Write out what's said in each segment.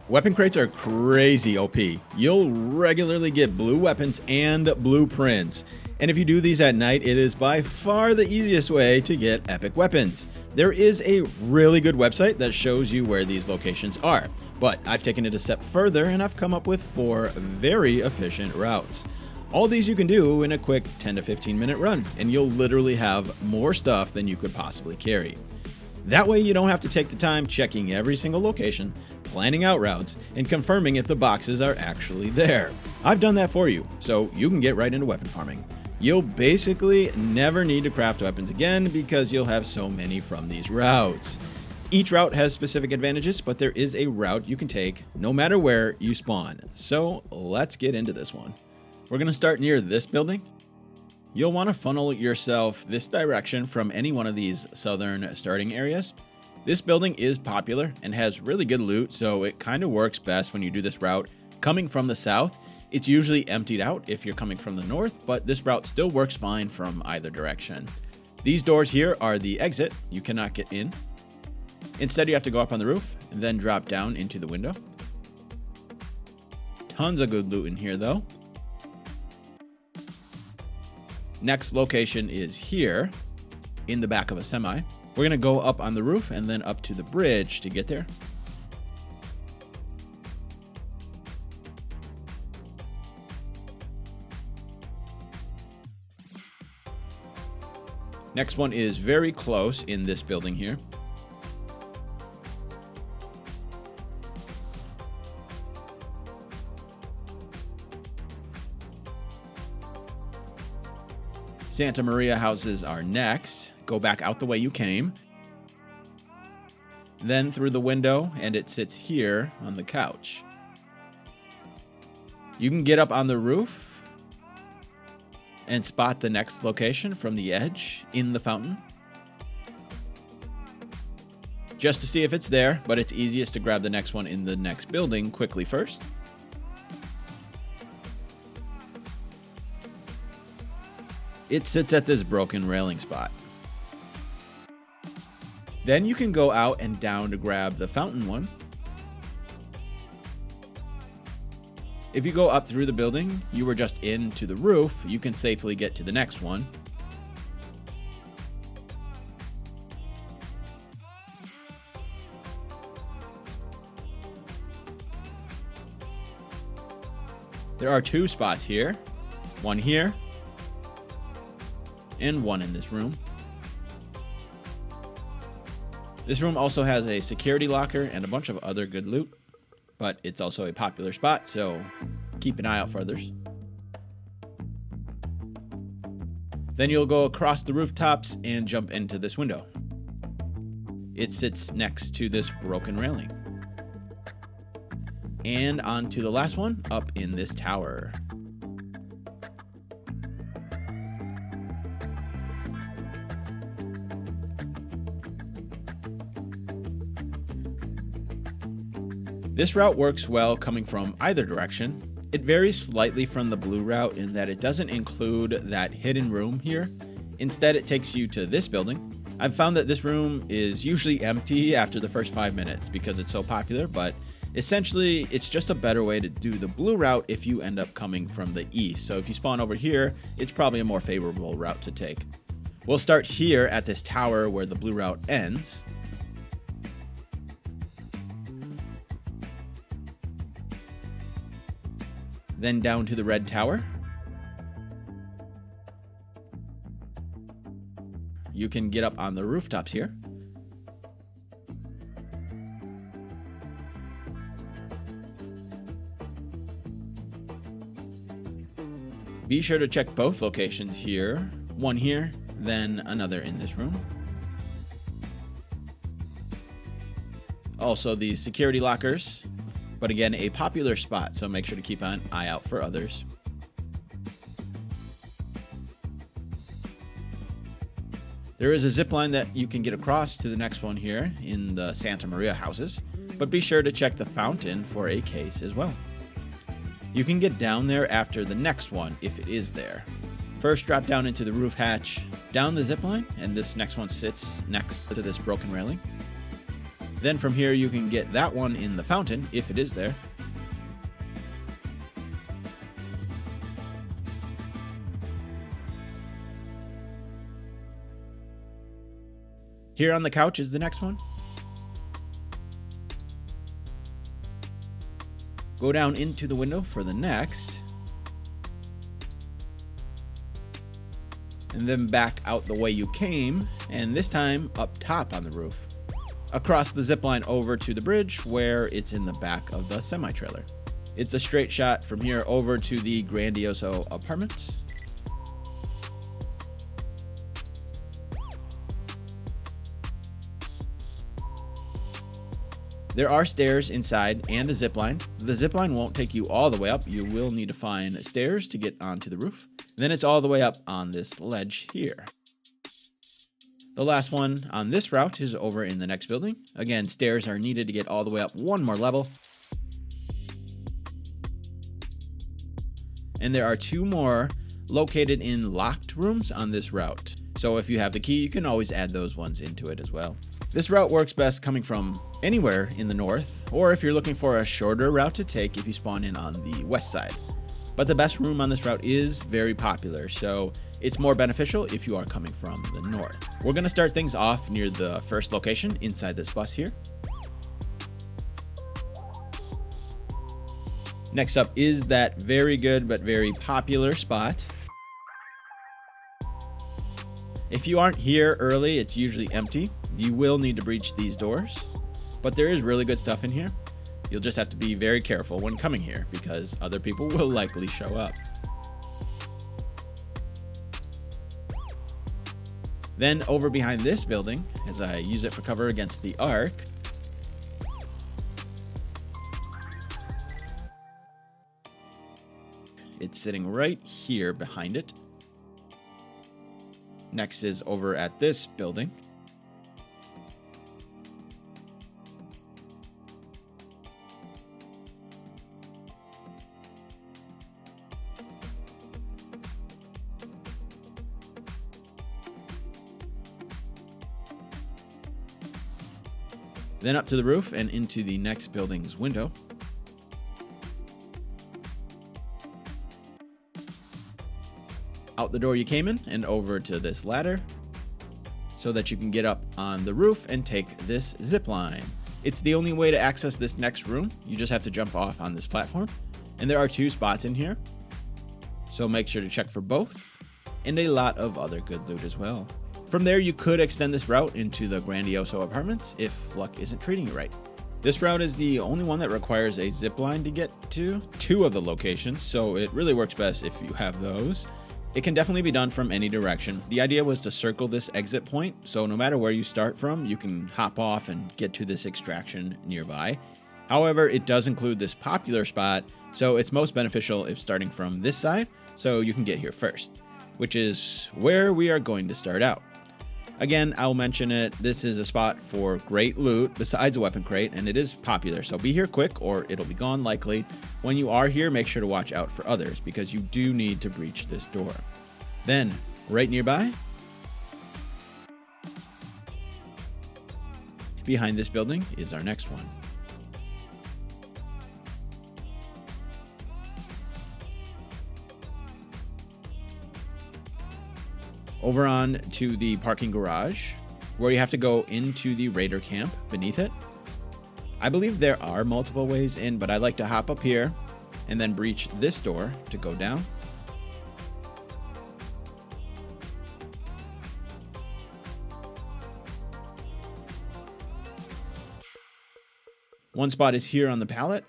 Weapon crates are crazy OP. You'll regularly get blue weapons and blueprints. And if you do these at night, it is by far the easiest way to get epic weapons. There is a really good website that shows you where these locations are, but I've taken it a step further and I've come up with 4 very efficient routes. All these you can do in a quick 10 to 15 minute run, and you'll literally have more stuff than you could possibly carry. That way you don't have to take the time checking every single location, planning out routes, and confirming if the boxes are actually there. I've done that for you, so you can get right into weapon farming. You'll basically never need to craft weapons again because you'll have so many from these routes. Each route has specific advantages, but there is a route you can take no matter where you spawn. So let's get into this one. We're going to start near this building. You'll want to funnel yourself this direction from any one of these southern starting areas. This building is popular and has really good loot, so it kind of works best when you do this route coming from the south. It's usually emptied out if you're coming from the north, but this route still works fine from either direction. These doors here are the exit. You cannot get in. Instead, you have to go up on the roof and then drop down into the window. Tons of good loot in here though. Next location is here in the back of a semi. We're going to go up on the roof and then up to the bridge to get there. Next one is very close in this building here. Santa Maria houses are next. Go back out the way you came. Then through the window, and it sits here on the couch. You can get up on the roof and spot the next location from the edge in the fountain. Just to see if it's there, but it's easiest to grab the next one in the next building quickly first. It sits at this broken railing spot. Then you can go out and down to grab the fountain one. If you go up through the building, you were just into the roof, you can safely get to the next one. There are 2 spots here, one here, and one in this room. This room also has a security locker and a bunch of other good loot, but it's also a popular spot, so keep an eye out for others. Then you'll go across the rooftops and jump into this window. It sits next to this broken railing. And onto the last one, up in this tower. This route works well coming from either direction. It varies slightly from the blue route in that it doesn't include that hidden room here. Instead, it takes you to this building. I've found that this room is usually empty after the first 5 minutes because it's so popular, but essentially it's just a better way to do the blue route if you end up coming from the east. So if you spawn over here, it's probably a more favorable route to take. We'll start here at this tower where the blue route ends. Then down to the red tower. You can get up on the rooftops here. Be sure to check both locations here. One here, then another in this room. Also the security lockers. But again, a popular spot, so make sure to keep an eye out for others. There is a zip line that you can get across to the next one here in the Santa Maria houses, but be sure to check the fountain for a case as well. You can get down there after the next one if it is there. First, drop down into the roof hatch, down the zip line, and this next one sits next to this broken railing. Then from here you can get that one in the fountain, if it is there. Here on the couch is the next one. Go down into the window for the next. And then back out the way you came, and this time up top on the roof. Across the zipline over to the bridge where it's in the back of the semi-trailer. It's a straight shot from here over to the Grandioso apartments. There are stairs inside and a zipline. The zipline won't take you all the way up. You will need to find stairs to get onto the roof. Then it's all the way up on this ledge here. The last one on this route is over in the next building. Again, stairs are needed to get all the way up one more level. And there are two more located in locked rooms on this route. So if you have the key, you can always add those ones into it as well. This route works best coming from anywhere in the north, or if you're looking for a shorter route to take if you spawn in on the west side. But the best room on this route is very popular, so it's more beneficial if you are coming from the north. We're going to start things off near the first location inside this bus here. Next up is that very good but very popular spot. If you aren't here early, it's usually empty. You will need to breach these doors, but there is really good stuff in here. You'll just have to be very careful when coming here because other people will likely show up. Then over behind this building, as I use it for cover against the arc, it's sitting right here behind it. Next is over at this building. Then up to the roof and into the next building's window. Out the door you came in and over to this ladder so that you can get up on the roof and take this zip line. It's the only way to access this next room. You just have to jump off on this platform. And there are two spots in here, so make sure to check for both, and a lot of other good loot as well. From there, you could extend this route into the Grandioso apartments if luck isn't treating you right. This route is the only one that requires a zip line to get to two of the locations, so it really works best if you have those. It can definitely be done from any direction. The idea was to circle this exit point, so no matter where you start from, you can hop off and get to this extraction nearby. However, it does include this popular spot, so it's most beneficial if starting from this side, so you can get here first, which is where we are going to start out. Again, I'll mention it, this is a spot for great loot besides a weapon crate, and it is popular, so be here quick or it'll be gone likely. When you are here, make sure to watch out for others because you do need to breach this door. Then, right nearby, behind this building is our next one. Over on to the parking garage, where you have to go into the raider camp beneath it. I believe there are multiple ways in, but I like to hop up here and then breach this door to go down. One spot is here on the pallet.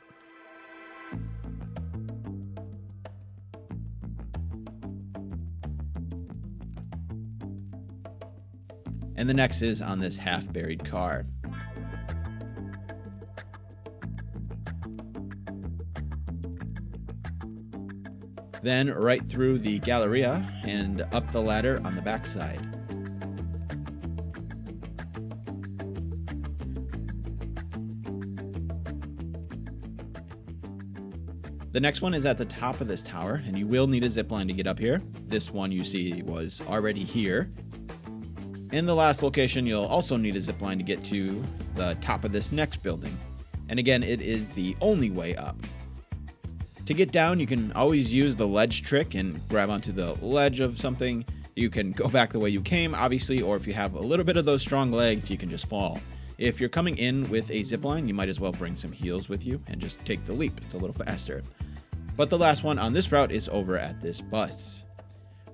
And the next is on this half-buried car. Then right through the Galleria and up the ladder on the backside. The next one is at the top of this tower, and you will need a zip line to get up here. This one you see was already here. In the last location, you'll also need a zip line to get to the top of this next building. And again, it is the only way up. To get down, you can always use the ledge trick and grab onto the ledge of something. You can go back the way you came, obviously, or if you have a little bit of those strong legs, you can just fall. If you're coming in with a zip line, you might as well bring some heels with you and just take the leap. It's a little faster. But the last one on this route is over at this bus,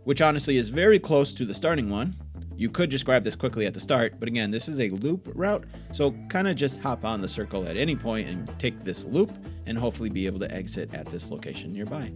which honestly is very close to the starting one. You could just grab this quickly at the start, but again, this is a loop route, so kind of just hop on the circle at any point and take this loop and hopefully be able to exit at this location nearby.